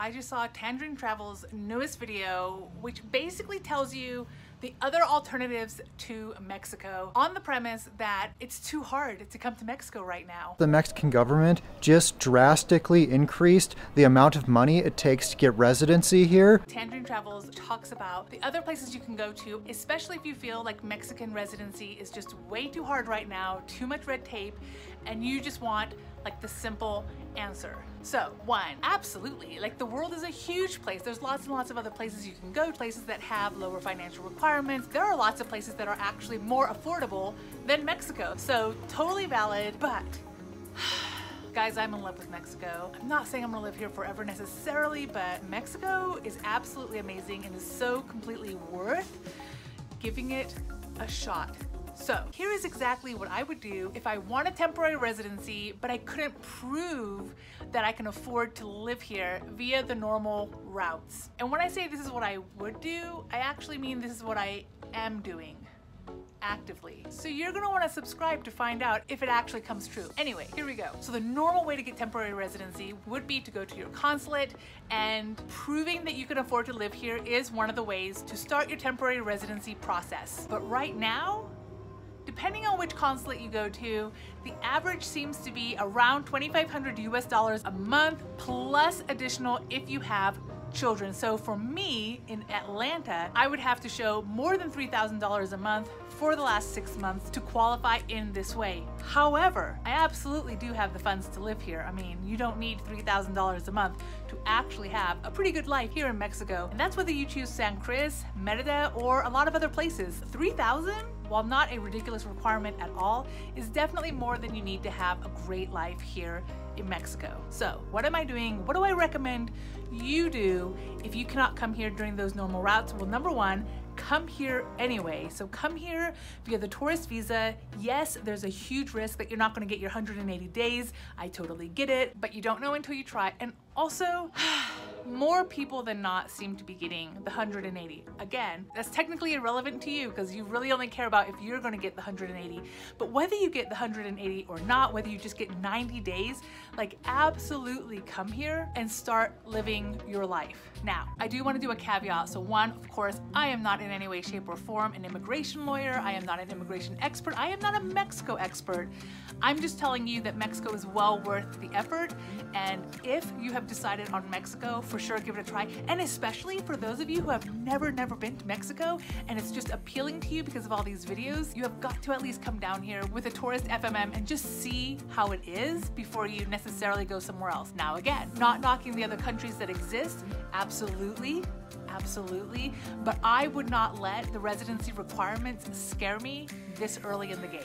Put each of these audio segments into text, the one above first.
I just saw Tangerine Travel's newest video, which basically tells you the other alternatives to Mexico on the premise that it's too hard to come to Mexico right now. The Mexican government just drastically increased the amount of money it takes to get residency here. Tangerine Travels talks about the other places you can go to, especially if you feel like Mexican residency is just way too hard right now, too much red tape, and you just want like the simple answer. So one, absolutely, like the world is a huge place. There's lots and lots of other places you can go, places that have lower financial requirements. There are lots of places that are actually more affordable than Mexico. So totally valid, but guys, I'm in love with Mexico. I'm not saying I'm gonna live here forever necessarily, but Mexico is absolutely amazing and is so completely worth giving it a shot. So here is exactly what I would do if I want a temporary residency, but I couldn't prove that I can afford to live here via the normal routes. And when I say this is what I would do, I actually mean this is what I am doing actively. So you're gonna wanna subscribe to find out if it actually comes true. Anyway, here we go. So the normal way to get temporary residency would be to go to your consulate, and proving that you can afford to live here is one of the ways to start your temporary residency process. But right now, depending on which consulate you go to, the average seems to be around $2,500 US a month, plus additional if you have children. So for me in Atlanta, I would have to show more than $3,000 a month for the last 6 months to qualify in this way. However, I absolutely do have the funds to live here. I mean, you don't need $3,000 a month to actually have a pretty good life here in Mexico. And that's whether you choose San Cruz, Merida, or a lot of other places. $3,000, while not a ridiculous requirement at all, is definitely more than you need to have a great life here in Mexico. So what am I doing? What do I recommend you do if you cannot come here during those normal routes? Well, number one, come here anyway. So come here via the tourist visa. Yes, there's a huge risk that you're not going to get your 180 days. I totally get it, but you don't know until you try. And also, more people than not seem to be getting the 180. Again, that's technically irrelevant to you because you really only care about if you're going to get the 180. But whether you get the 180 or not, whether you just get 90 days, like absolutely come here and start living your life. Now, I do want to do a caveat. So one, of course, I am not in any way, shape, or form an immigration lawyer. I am not an immigration expert. I am not a Mexico expert. I'm just telling you that Mexico is well worth the effort. And if you have decided on Mexico, for sure give it a try. And especially for those of you who have never been to Mexico and it's just appealing to you because of all these videos, you have got to at least come down here with a tourist FMM and just see how it is before you necessarily go somewhere else. Now again, not knocking the other countries that exist, absolutely, but I would not let the residency requirements scare me this early in the game.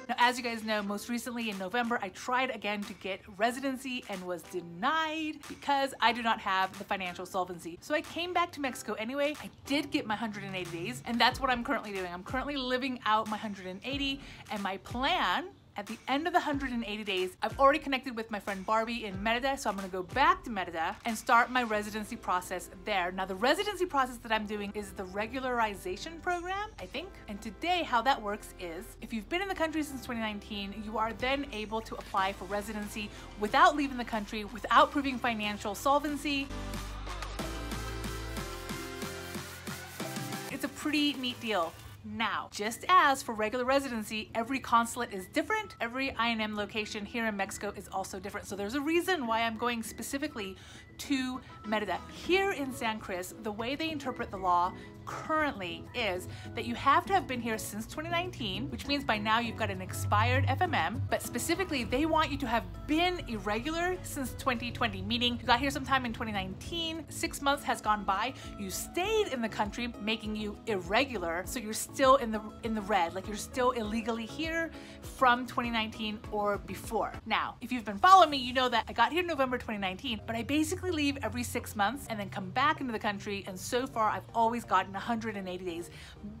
Now, as you guys know, most recently in November, I tried again to get residency and was denied because I do not have the financial solvency. So I came back to Mexico anyway. I did get my 180 days, and that's what I'm currently doing. I'm currently living out my 180, and my plan at the end of the 180 days, I've already connected with my friend Barbie in Merida, so I'm gonna go back to Merida and start my residency process there. Now, the residency process that I'm doing is the regularization program, I think. And today, how that works is, if you've been in the country since 2019, you are then able to apply for residency without leaving the country, without proving financial solvency. It's a pretty neat deal. Now, just as for regular residency, every consulate is different. Every INM location here in Mexico is also different. So there's a reason why I'm going specifically to Merida. Here in San Cruz, the way they interpret the law currently is that you have to have been here since 2019, which means by now you've got an expired FMM, but specifically they want you to have been irregular since 2020, meaning you got here sometime in 2019, 6 months has gone by, you stayed in the country, making you irregular, so you're still in the red, like you're still illegally here from 2019 or before. Now, if you've been following me, you know that I got here in November 2019, but I basically leave every 6 months and then come back into the country, and so far I've always gotten 180 days.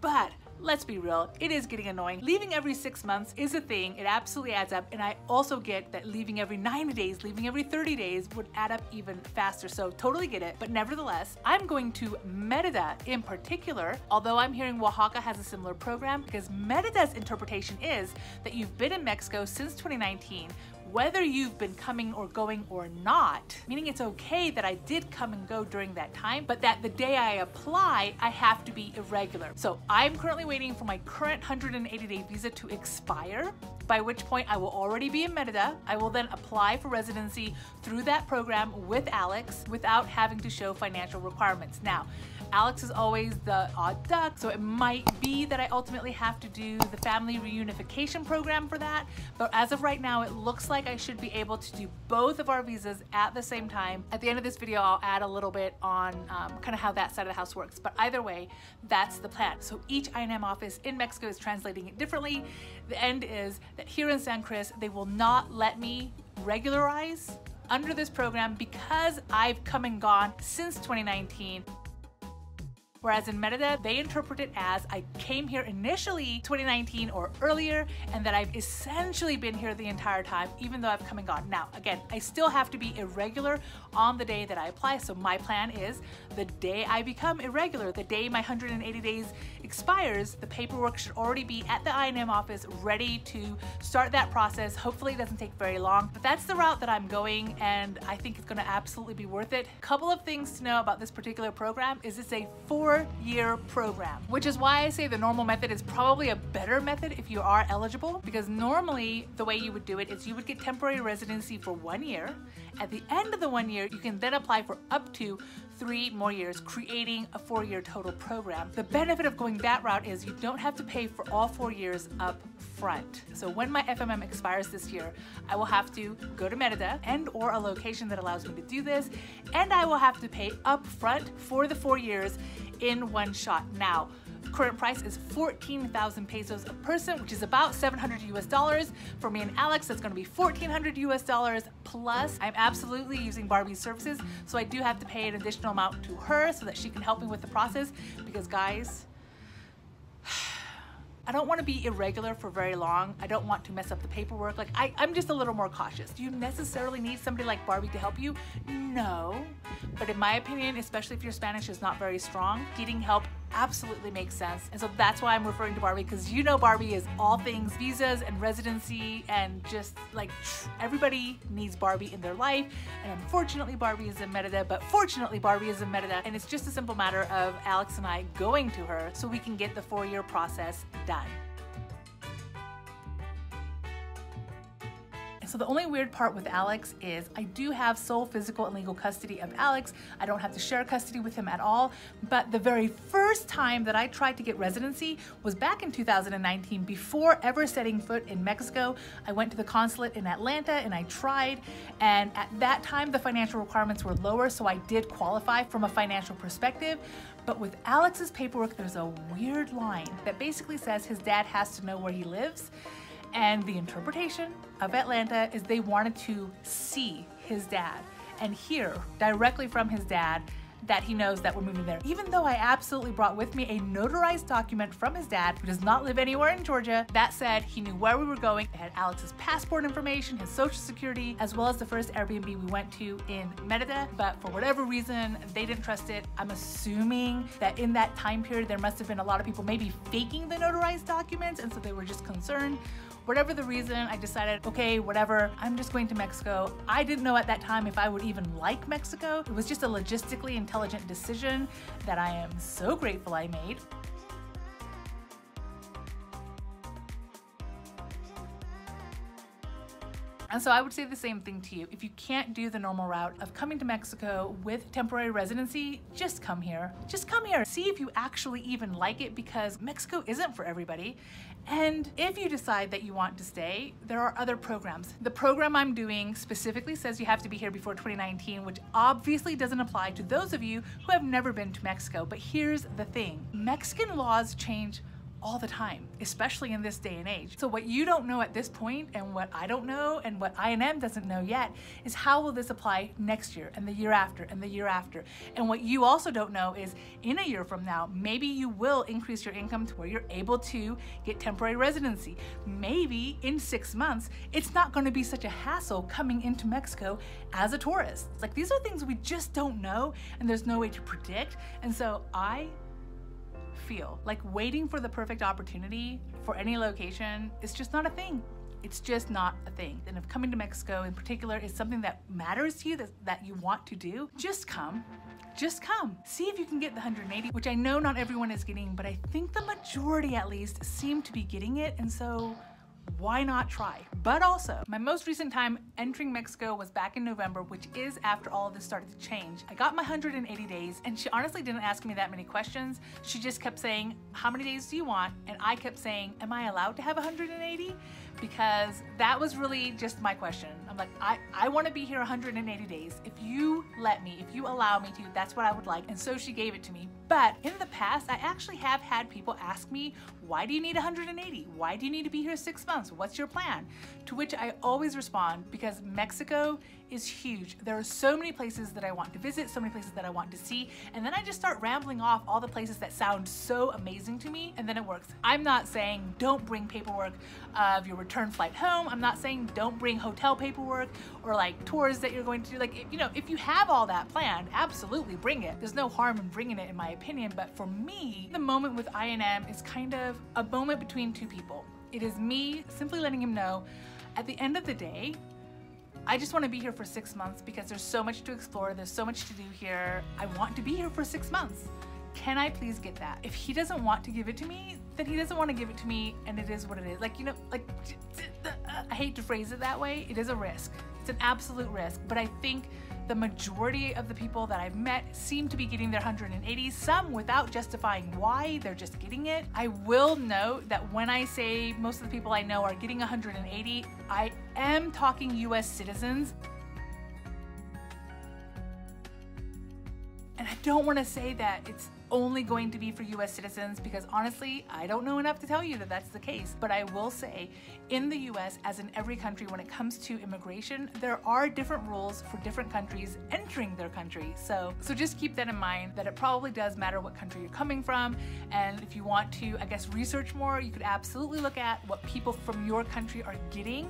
But let's be real, it is getting annoying. Leaving every 6 months is a thing. It absolutely adds up. And I also get that leaving every 90 days, leaving every 30 days would add up even faster. So totally get it. But nevertheless, I'm going to Merida in particular, although I'm hearing Oaxaca has a similar program, because Merida's interpretation is that you've been in Mexico since 2019, whether you've been coming or going or not, meaning it's okay that I did come and go during that time, but that the day I apply, I have to be irregular. So I'm currently waiting for my current 180-day visa to expire, by which point I will already be in Merida. I will then apply for residency through that program with Alex without having to show financial requirements. Now, Alex is always the odd duck, so it might be that I ultimately have to do the family reunification program for that, but as of right now, it looks like I should be able to do both of our visas at the same time. At the end of this video, I'll add a little bit on kind of how that side of the house works, but either way, that's the plan. So each INM office in Mexico is translating it differently. The end is that here in San Cris, they will not let me regularize under this program because I've come and gone since 2019. Whereas in Merida, they interpret it as I came here initially 2019 or earlier, and that I've essentially been here the entire time, even though I've come and gone. Now, again, I still have to be irregular on the day that I apply. So my plan is the day I become irregular, the day my 180 days expires, the paperwork should already be at the INM office ready to start that process. Hopefully it doesn't take very long, but that's the route that I'm going, and I think it's gonna absolutely be worth it. A couple of things to know about this particular program is it's a 4-year program, which is why I say the normal method is probably a better method if you are eligible, because normally the way you would do it is you would get temporary residency for 1 year. At the end of the 1 year, you can then apply for up to 3 more years, creating a 4-year total program. The benefit of going that route is you don't have to pay for all 4 years up front. So when my FMM expires this year, I will have to go to Merida and or a location that allows me to do this, and I will have to pay up front for the 4 years in one shot. Now, current price is 14,000 pesos a person, which is about $700 US. For me and Alex, that's gonna be $1,400 US plus. I'm absolutely using Barbie's services, so I do have to pay an additional amount to her so that she can help me with the process, because guys, I don't want to be irregular for very long. I don't want to mess up the paperwork. Like, I'm just a little more cautious. Do you necessarily need somebody like Barbie to help you? No. But in my opinion, especially if your Spanish is not very strong, getting help absolutely makes sense. And so that's why I'm referring to Barbie, because you know Barbie is all things visas and residency, and just like everybody needs Barbie in their life. And unfortunately Barbie is in Merida, but fortunately Barbie is in Merida, and it's just a simple matter of Alex and I going to her so we can get the 4-year process done. So the only weird part with Alex is I do have sole physical and legal custody of Alex. I don't have to share custody with him at all. But the very first time that I tried to get residency was back in 2019, before ever setting foot in Mexico. I went to the consulate in Atlanta and I tried. And at that time, the financial requirements were lower, so I did qualify from a financial perspective. But with Alex's paperwork, there's a weird line that basically says his dad has to know where he lives. And the interpretation of Atlanta is they wanted to see his dad and hear directly from his dad that he knows that we're moving there. Even though I absolutely brought with me a notarized document from his dad, who does not live anywhere in Georgia, that said he knew where we were going. It had Alex's passport information, his social security, as well as the first Airbnb we went to in Merida. But for whatever reason, they didn't trust it. I'm assuming that in that time period, there must have been a lot of people maybe faking the notarized documents, and so they were just concerned. Whatever the reason, I decided, okay, whatever, I'm just going to Mexico. I didn't know at that time if I would even like Mexico. It was just a logistically intelligent decision that I am so grateful I made. And so I would say the same thing to you. If you can't do the normal route of coming to Mexico with temporary residency, just come here. Just come here. See if you actually even like it, because Mexico isn't for everybody. And if you decide that you want to stay, there are other programs. The program I'm doing specifically says you have to be here before 2019, which obviously doesn't apply to those of you who have never been to Mexico. But here's the thing. Mexican laws change all the time, especially in this day and age. So what you don't know at this point, and what I don't know, and what I&M doesn't know yet, is how will this apply next year, and the year after, and the year after. And what you also don't know is, in a year from now, maybe you will increase your income to where you're able to get temporary residency. Maybe in 6 months, it's not going to be such a hassle coming into Mexico as a tourist. Like, these are things we just don't know, and there's no way to predict. And so I feel like waiting for the perfect opportunity for any location is just not a thing. It's just not a thing. And if coming to Mexico in particular is something that matters to you, that you want to do, just come. Just come. See if you can get the 180, which I know not everyone is getting, but I think the majority at least seem to be getting it. And so why not try? But also, my most recent time entering Mexico was back in November, which is after all of this started to change. I got my 180 days, and she honestly didn't ask me that many questions. She just kept saying, how many days do you want? And I kept saying, am I allowed to have 180? Because that was really just my question. I'm like, I want to be here 180 days. If you let me, if you allow me to, that's what I would like. And so she gave it to me. But in the past, I actually have had people ask me, why do you need 180? Why do you need to be here 6 months? What's your plan? To which I always respond, because Mexico is huge. There are so many places that I want to visit, so many places that I want to see, and then I just start rambling off all the places that sound so amazing to me, and then it works. I'm not saying don't bring paperwork of your return flight home. I'm not saying don't bring hotel paperwork or like tours that you're going to do. Like, if you have all that planned, absolutely bring it. There's no harm in bringing it, in my opinion. But for me, the moment with I&M is kind of a moment between two people. It is me simply letting him know, at the end of the day, I just want to be here for 6 months because there's so much to explore. There's so much to do here. I want to be here for 6 months. Can I please get that? If he doesn't want to give it to me, then he doesn't want to give it to me, and it is what it is. I hate to phrase it that way. It is a risk. It's an absolute risk. But I think the majority of the people that I've met seem to be getting their 180, some without justifying why, they're just getting it. I will note that when I say most of the people I know are getting 180, I am talking US citizens. And I don't want to say that it's only going to be for US citizens, because honestly, I don't know enough to tell you that that's the case. But I will say, in the US, as in every country, when it comes to immigration, there are different rules for different countries entering their country. So just keep that in mind, that it probably does matter what country you're coming from. And if you want to, I guess, research more, you could absolutely look at what people from your country are getting.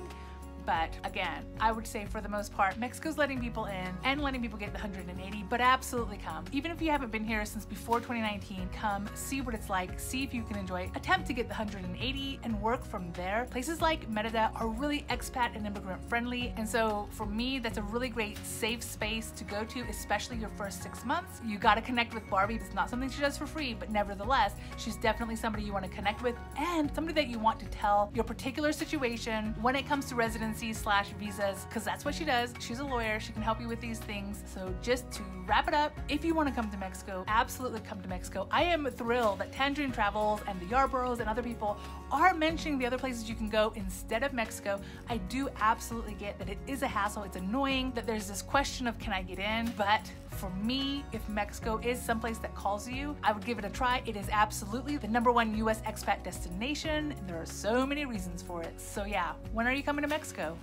But again, I would say for the most part, Mexico's letting people in and letting people get the 180, but absolutely come. Even if you haven't been here since before 2019, come, see what it's like, see if you can enjoy it, attempt to get the 180 and work from there. Places like Merida are really expat and immigrant friendly. And so for me, that's a really great safe space to go to, especially your first 6 months. You gotta connect with Barbie. It's not something she does for free, but nevertheless, she's definitely somebody you wanna connect with, and somebody that you want to tell your particular situation when it comes to residency / visas, because that's what she does. She's a lawyer. She can help you with these things. So just to wrap it up, if you want to come to Mexico, absolutely come to Mexico. I am thrilled that Tangerine Travels and the Yarboroughs and other people are mentioning the other places you can go instead of Mexico. I do absolutely get that it is a hassle. It's annoying that there's this question of, can I get in? But for me, if Mexico is someplace that calls you, I would give it a try. It is absolutely the #1 US expat destination, and there are so many reasons for it. So yeah, when are you coming to Mexico?